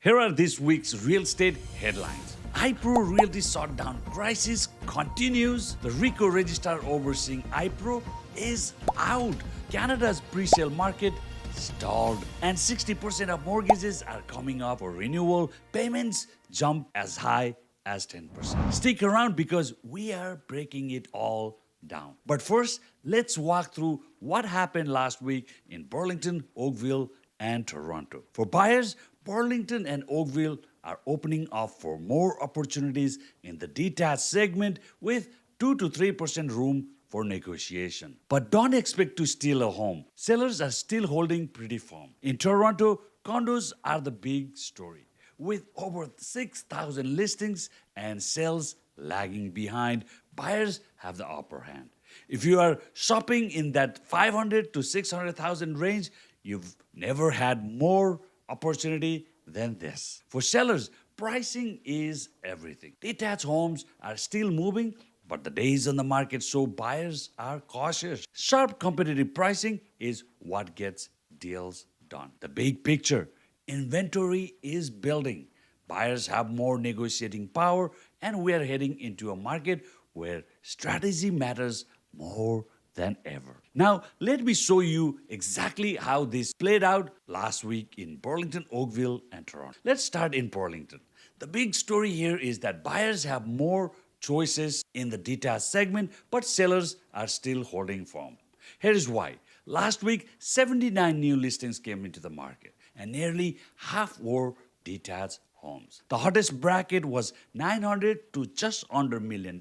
Here are this week's real estate headlines. iPro Realty shutdown crisis continues. The RECO Registrar overseeing iPro is out. Canada's pre-sale market stalled. And 60% of mortgages are coming up for renewal. Payments jump as high as 10%. Stick around because we are breaking it all down. But first, let's walk through what happened last week in Burlington, Oakville, and Toronto. For buyers, Burlington and Oakville are opening up for more opportunities in the detached segment with 2 to 3% room for negotiation. But don't expect to steal a home. Sellers are still holding pretty firm. In Toronto, condos are the big story, with over 6,000 listings and sales lagging behind. Buyers have the upper hand. If you are shopping in that 500 to 600,000 range, you've never had more opportunity than this. For sellers, pricing is everything. Detached homes are still moving, but the days on the market show buyers are cautious. Sharp competitive pricing is what gets deals done. The big picture: inventory is building. Buyers have more negotiating power, and we are heading into a market where strategy matters more than ever. Now, let me show you exactly how this played out last week in Burlington, Oakville, and Toronto. Let's start in Burlington. The big story here is that buyers have more choices in the detached segment, but sellers are still holding firm. Here is why. Last week, 79 new listings came into the market, and nearly half were detached homes. The hottest bracket was 900 to just under $1 million,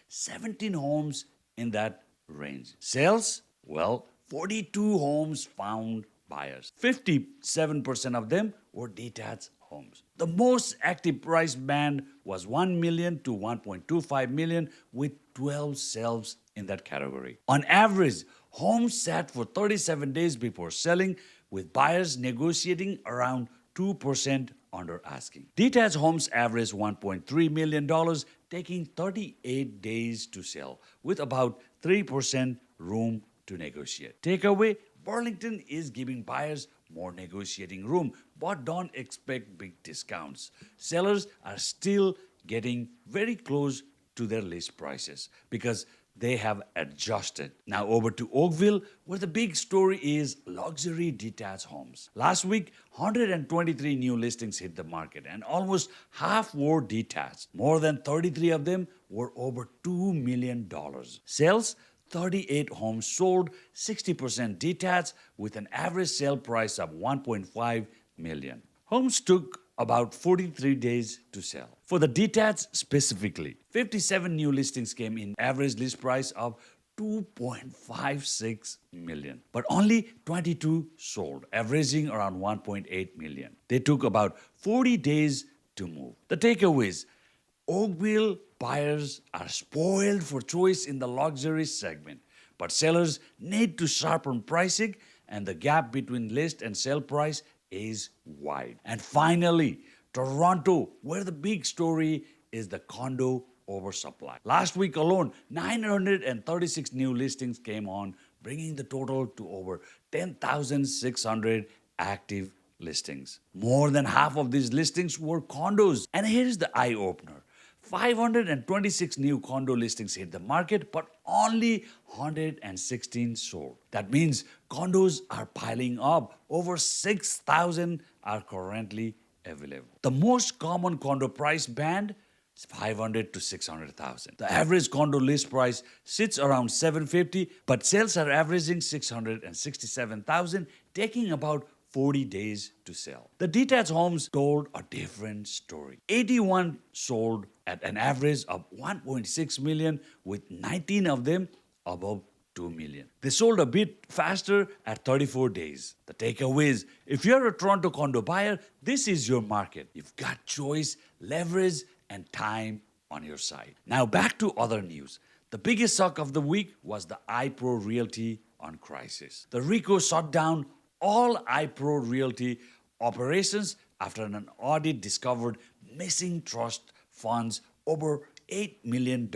17 homes in that range. Sales? Well, 42 homes found buyers. 57% of them were detached homes. The most active price band was $1 million to $1.25 million, with 12 sales in that category. On average, homes sat for 37 days before selling, with buyers negotiating around 2% under asking. Detached homes averaged $1.3 million, taking 38 days to sell, with about 3% room to negotiate. Takeaway: Burlington is giving buyers more negotiating room, but don't expect big discounts. Sellers are still getting very close to their list prices because they have adjusted. Now over to Oakville, where the big story is luxury detached homes. Last week, 123 new listings hit the market, and almost half were detached. More than 33 of them were over $2 million. Sales: 38 homes sold, 60% detached, with an average sale price of $1.5 million. Homes took about 43 days to sell. For the detached specifically, 57 new listings came in, average list price of $2.56 million. But only 22 sold, averaging around $1.8 million. They took about 40 days to move. The takeaways: Oakville buyers are spoiled for choice in the luxury segment, but sellers need to sharpen pricing, and the gap between list and sale price is wide. And finally, Toronto, where the big story is the condo oversupply. Last week alone, 936 new listings came on, bringing the total to over 10,600 active listings. More than half of these listings were condos. And here's the eye-opener: 526 new condo listings hit the market, but only 116 sold. That means condos are piling up. Over 6,000 are currently available. The most common condo price band is 500 to 600,000. The average condo list price sits around 750, but sales are averaging 667,000, taking about 40 days to sell. The detached homes told a different story. 81 sold at an average of $1.6 million, with 19 of them above $2 million. They sold a bit faster at 34 days. The takeaway is, if you're a Toronto condo buyer, this is your market. You've got choice, leverage, and time on your side. Now back to other news. The biggest shock of the week was the iPro Realty on crisis. The RECO shut down all iPro Realty operations after an audit discovered missing trust funds, over $8 million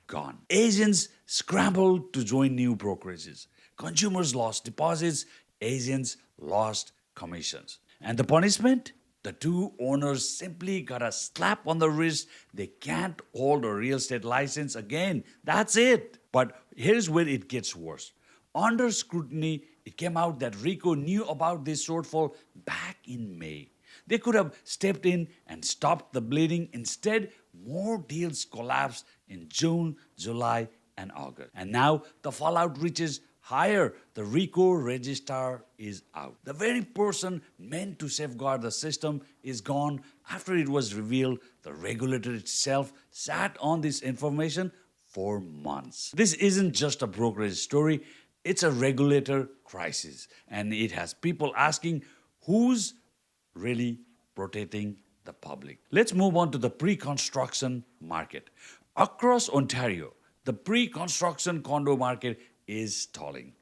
gone. Agents scrambled to join new brokerages. Consumers lost deposits, agents lost commissions. And the punishment? The two owners simply got a slap on the wrist. They can't hold a real estate license again. That's it. But here's where it gets worse. Under scrutiny, it came out that RECO knew about this shortfall back in May. They could have stepped in and stopped the bleeding. Instead, more deals collapsed in June, July, and August. And now the fallout reaches higher. The RECO Registrar is out. The very person meant to safeguard the system is gone. After it was revealed, the regulator itself sat on this information for months. This isn't just a brokerage story, it's a regulator crisis. And it has people asking who's really protecting the public. Let's move on to the pre-construction market. Across Ontario, the pre-construction condo market is stalling.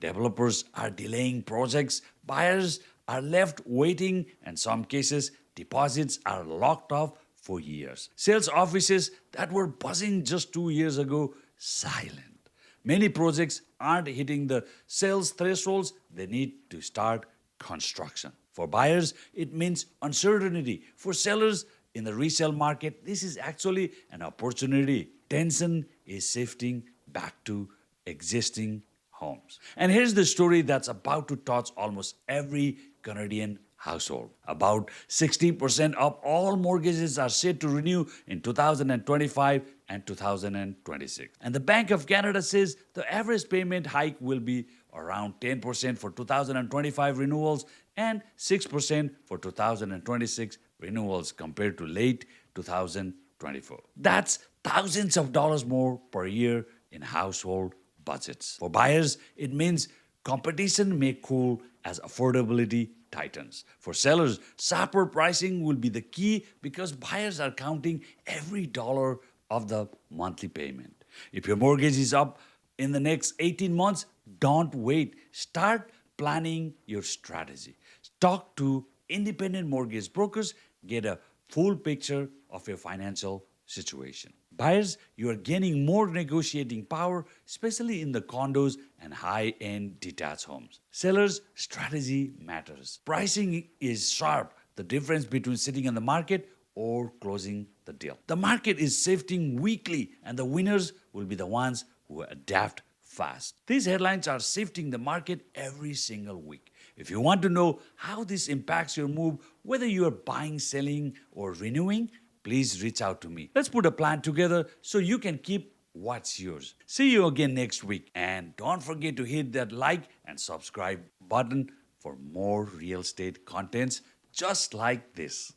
Developers are delaying projects, buyers are left waiting, and some cases, deposits are locked off for years. Sales offices that were buzzing just 2 years ago, silent. Many projects aren't hitting the sales thresholds. They need to start construction. For buyers, it means uncertainty. For sellers in the resale market, this is actually an opportunity. Tension is shifting back to existing homes. And here's the story that's about to touch almost every Canadian household. About 60% of all mortgages are set to renew in 2025 and 2026. And the Bank of Canada says the average payment hike will be around 10% for 2025 renewals and 6% for 2026 renewals compared to late 2024. That's thousands of dollars more per year in household budgets. For buyers, it means competition may cool as affordability tightens. For sellers, sharper pricing will be the key because buyers are counting every dollar of the monthly payment. If your mortgage is up in the next 18 months, don't wait. Start planning your strategy. Talk to independent mortgage brokers. Get a full picture of your financial situation. Buyers, you are gaining more negotiating power, especially in the condos and high-end detached homes. Sellers, strategy matters. Pricing is sharp. The difference between sitting on the market or closing the deal. The market is shifting weekly, and the winners will be the ones who adapt fast. These headlines are shifting the market every single week. If you want to know how this impacts your move, whether you are buying, selling, or renewing, please reach out to me. Let's put a plan together so you can keep what's yours. See you again next week. And don't forget to hit that like and subscribe button for more real estate contents just like this.